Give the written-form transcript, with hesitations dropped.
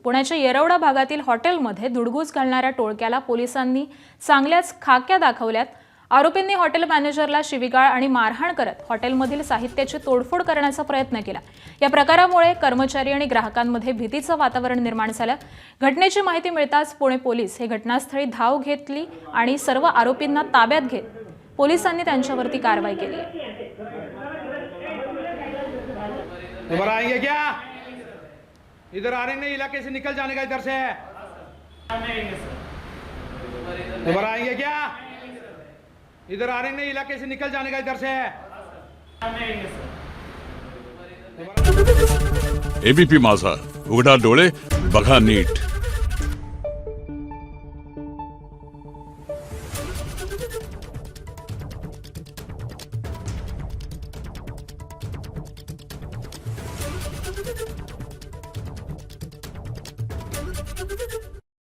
पुण्याच्या येरवडा भागातील हॉटेलमध्ये धुडगूस घालणाऱ्या टोळक्याला पोलिसांनी चांगल्याच खाक्या दाखवल्यात। आरोपींनी हॉटेल मॅनेजरला शिवीगाळ आणि मारहाण करत हॉटेलमधील साहित्याची तोडफोड करण्याचा प्रयत्न केला। या प्रकारामुळे कर्मचारी आणि ग्राहकांमध्ये भीतीचं वातावरण निर्माण झालं। घटनेची माहिती मिळताच पुणे पोलीस हे घटनास्थळी धाव घेतली आणि सर्व आरोपींना ताब्यात घेत पोलिसांनी त्यांच्यावरती कारवाई केली। दोबारा आएंगे क्या? इधर आ रहे नहीं, इलाके से निकल जाने का इधर से। दोबारा आएंगे क्या? इधर आ रहे नहीं, इलाके से निकल जाने का इधर से। एबीपी माझा, उघडा डोळे बघा नीट।